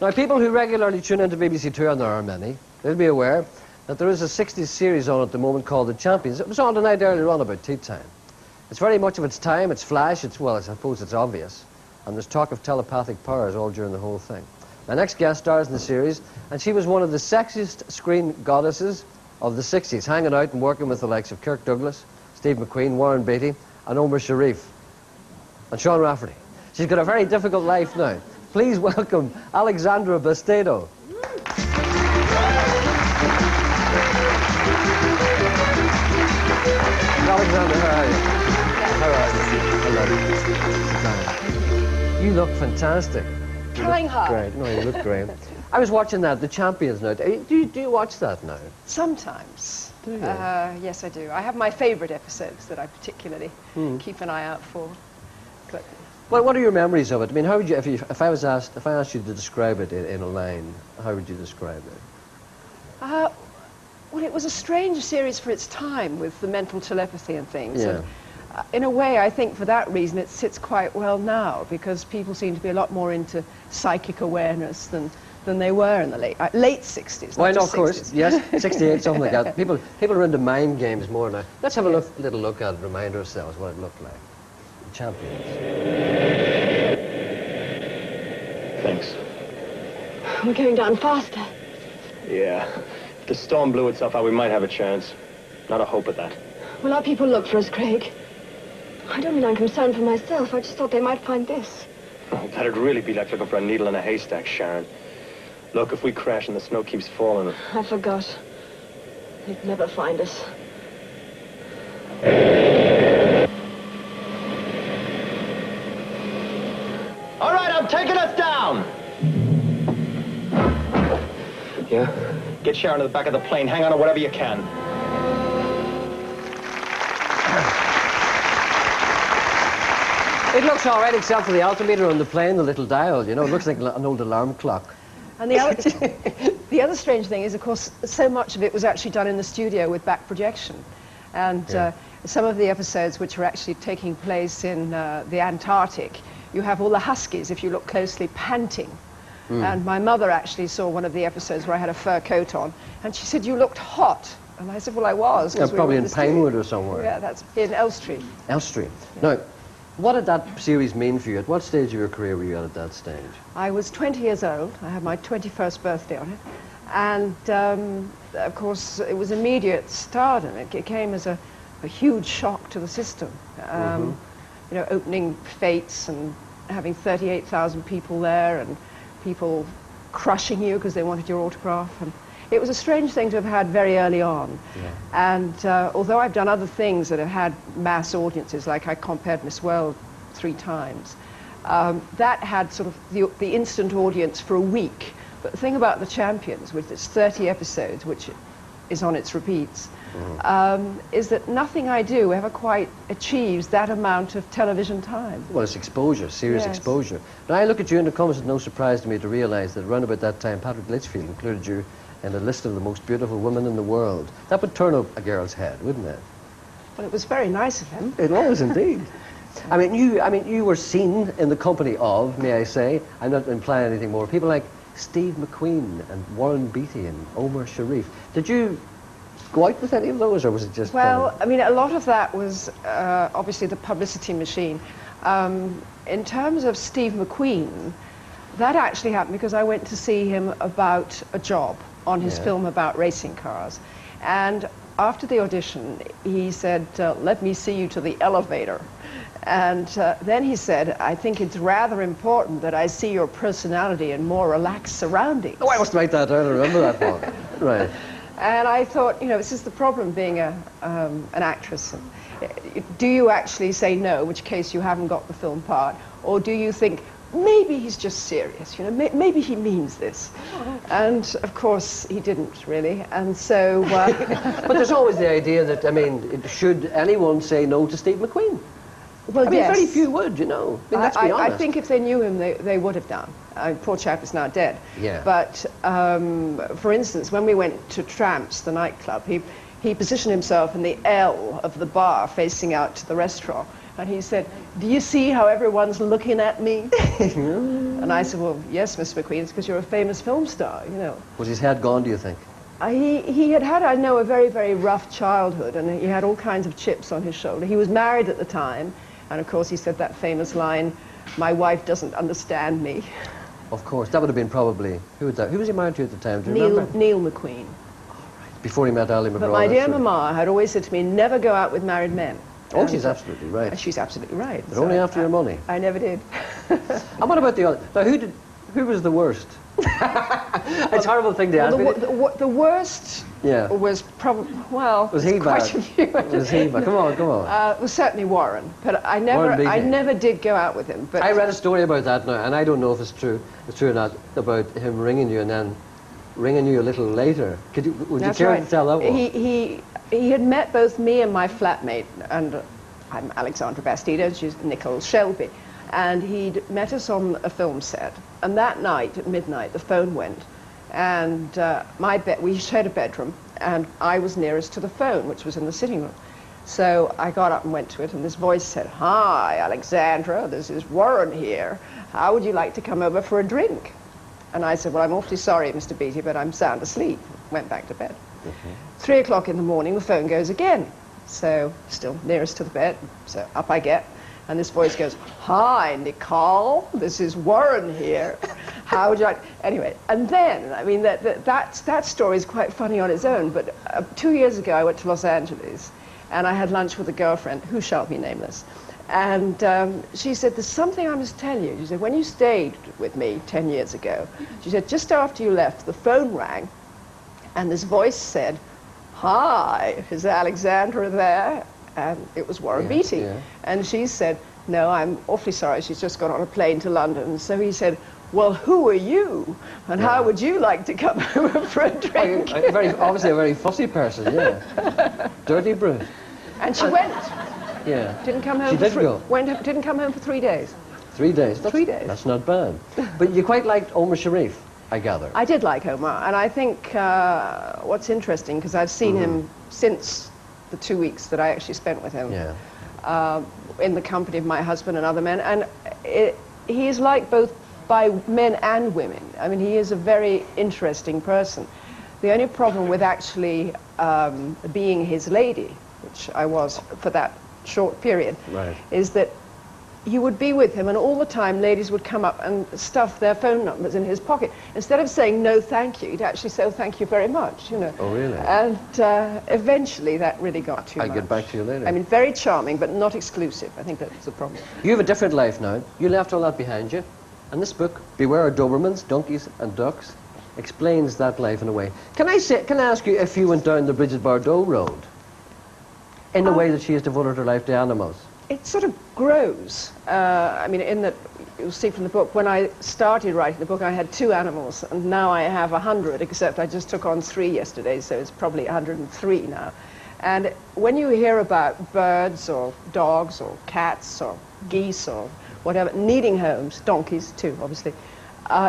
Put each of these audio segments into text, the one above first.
Now, people who regularly tune into BBC Two, and there are many, they'll be aware that there is a 60s series on at the moment called The Champions. It was on tonight earlier on about tea time. It's very much of its time, it's flash, well, I suppose it's obvious. And there's talk of telepathic powers all during the whole thing. My next guest stars in the series, and she was one of the sexiest screen goddesses of the 60s, hanging out and working with the likes of Kirk Douglas, Steve McQueen, Warren Beatty, and Omar Sharif, and Sean Rafferty. She's got a very difficult life now. Please welcome Alexandra Bastedo. Alexandra, how are you? How are you? Hello. You look fantastic. Trying hard. Great. No, you look great. I was watching that, The Champions now. Do you watch that now? Sometimes. Do you? Yes, I do. I have my favourite episodes that I particularly keep an eye out for. But well, what are your memories of it? I mean, how would you, if I asked you to describe it in a line, how would you describe it? Well, it was a strange series for its time with the mental telepathy and things. Yeah. And, in a way, I think for that reason it sits quite well now, because people seem to be a lot more into psychic awareness than they were in the late 60s. Why not, of course, yes, 68, something like that. People are into mind games more now. Let's have a little look at it, remind ourselves what it looked like. The Champions. Thanks. We're going down faster. Yeah. If the storm blew itself out, we might have a chance. Not a hope of that. Will our people look for us, Craig? I don't mean I'm concerned for myself. I just thought they might find this. Oh, that'd really be like looking for a needle in a haystack, Sharon. Look, if we crash and the snow keeps falling... I forgot. They'd never find us. All right, I'm taking us down! Yeah? Get Sharon to the back of the plane. Hang on to whatever you can. It looks all right, except for the altimeter on the plane, the little dial, you know. It looks like an old alarm clock. And the other strange thing is, of course, so much of it was actually done in the studio with back projection. And some of the episodes which are actually taking place in the Antarctic, you have all the huskies, if you look closely, panting. And my mother actually saw one of the episodes where I had a fur coat on, and she said, "You looked hot." And I said, "Well, I was." Yeah, probably in Pinewood or somewhere. Yeah, that's in Elstree. Elstree. Yeah. Now, what did that series mean for you? At what stage of your career were you at that stage? I was 20 years old. I had my 21st birthday on it. And, of course, it was immediate stardom. It came as a huge shock to the system. You know, opening fates and having 38,000 people there and people crushing you because they wanted your autograph. And it was a strange thing to have had very early on. Yeah. And although I've done other things that have had mass audiences, like I compared Miss World 3 times, that had sort of the instant audience for a week. But the thing about The Champions, with its 30 episodes, which is on its repeats, is that nothing I do ever quite achieves that amount of television time. Well, it's exposure, serious exposure. Now, I look at you and it comes as no surprise to me to realise that around about that time, Patrick Litchfield included you in a list of the most beautiful women in the world. That would turn up a girl's head, wouldn't it? Well, it was very nice of him. It was indeed. I mean, you were seen in the company of, may I say, I'm not implying anything more, people like Steve McQueen and Warren Beatty and Omar Sharif. Did you go out with any of those, or was it just... Well, I mean, a lot of that was obviously the publicity machine. In terms of Steve McQueen, that actually happened because I went to see him about a job on his film about racing cars. And after the audition, he said, "Let me see you to the elevator." And then he said, "I think it's rather important that I see your personality in more relaxed surroundings." Oh, I must write that down. I remember that one. Right. And I thought, you know, this is the problem being an actress. Do you actually say no, in which case you haven't got the film part, or do you think, maybe he's just serious, you know, maybe he means this? And of course he didn't really, and so... But there's always the idea that, I mean, should anyone say no to Steve McQueen? Well, I mean, very few would, you know. I mean, let's be honest. I think if they knew him, they would have done. Poor chap is now dead. Yeah. But, for instance, when we went to Tramps, the nightclub, he positioned himself in the L of the bar facing out to the restaurant. And he said, "Do you see how everyone's looking at me?" And I said, "Well, yes, Miss McQueen, it's because you're a famous film star, you know." Was his head gone, do you think? He had had, I know, a very, very rough childhood, and he had all kinds of chips on his shoulder. He was married at the time, and of course he said that famous line, "My wife doesn't understand me." Of course, that would have been probably, who was he married to at the time, do you remember? Neil McQueen. Before he met Ali McGraw. But my dear that's right. Mama had always said to me, never go out with married men. Oh, And she's absolutely right. she's absolutely right. But only after your money. I never did. And what about the other? Now, who was the worst? It's a horrible thing to ask. The worst was probably, well, Was he quite bad? a few. Was he bad? Come on, come on. It was certainly Warren, but I Warren never did go out with him. But I read a story about that now, and I don't know if it's true or not, about him ringing you and then ringing you a little later. Would you care to tell that one? He had met both me and my flatmate, and I'm Alexandra Bastedo, she's Nicole Shelby, and he'd met us on a film set. And that night, at midnight, the phone went, and we shared a bedroom, and I was nearest to the phone, which was in the sitting room. So I got up and went to it, and this voice said, "Hi, Alexandra, this is Warren here. How would you like to come over for a drink?" And I said, "Well, I'm awfully sorry, Mr. Beattie, but I'm sound asleep." Went back to bed. 3 o'clock in the morning, the phone goes again. So, still nearest to the bed, so up I get. And this voice goes, "Hi, Nicole, this is Warren here. How would you like..." Anyway, and then, I mean, that story is quite funny on its own, but 2 years ago I went to Los Angeles, and I had lunch with a girlfriend, who shall be nameless. And she said, "There's something I must tell you." She said, "When you stayed with me 10 years ago," she said, "just after you left, the phone rang, and this voice said, 'Hi, is Alexandra there?'" And it was Warren Beattie. Yeah. And she said, "No, I'm awfully sorry, she's just got on a plane to London." So he said, "Well, who are you? And how would you like to come over for a drink?" Obviously a very fussy person, yeah. Dirty brute. And she went. Yeah. Didn't come home She for did go. didn't come home for 3 days. 3 days. 3 days. That's not bad. But you quite liked Omar Sharif, I gather. I did like Omar, and I think what's interesting, because I've seen him since the 2 weeks that I actually spent with him, in the company of my husband and other men, and he is liked both by men and women. I mean, he is a very interesting person. The only problem with actually being his lady, which I was for that short period, is that you would be with him, and all the time ladies would come up and stuff their phone numbers in his pocket. Instead of saying no thank you, he'd actually say, "Oh, thank you very much," you know. Oh, really? And eventually that really got too much. I'll get back to you later. I mean, very charming, but not exclusive. I think that's the problem. You have a different life now. You left all that behind you. And this book, Beware of Dobermans, Donkeys and Ducks, explains that life in a way. Can I ask you if you went down the Bridget Bardot road in the way that she has devoted her life to animals? It sort of grows. I mean, in that, you'll see from the book, when I started writing the book, I had 2 animals, and now I have 100, except I just took on 3 yesterday, so it's probably 103 now. And when you hear about birds or dogs or cats or geese or whatever, needing homes, donkeys too, obviously,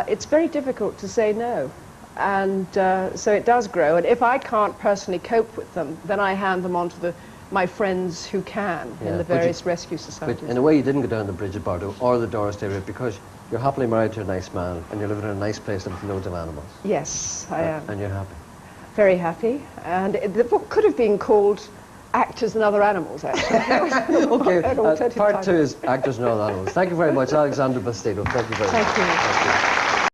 it's very difficult to say no. And so it does grow, and if I can't personally cope with them, then I hand them on to my friends who can in the various rescue societies. But in a way, you didn't go down the Bridget Bardot or the Doris Day route because you're happily married to a nice man and you're living in a nice place with loads of animals. Yes, I am. And you're happy. Very happy. And the book could have been called Actors and Other Animals, actually. Okay, part 2 is Actors and Other Animals. Thank you very much, Alexandra Bastedo. Thank you very much. Thank you.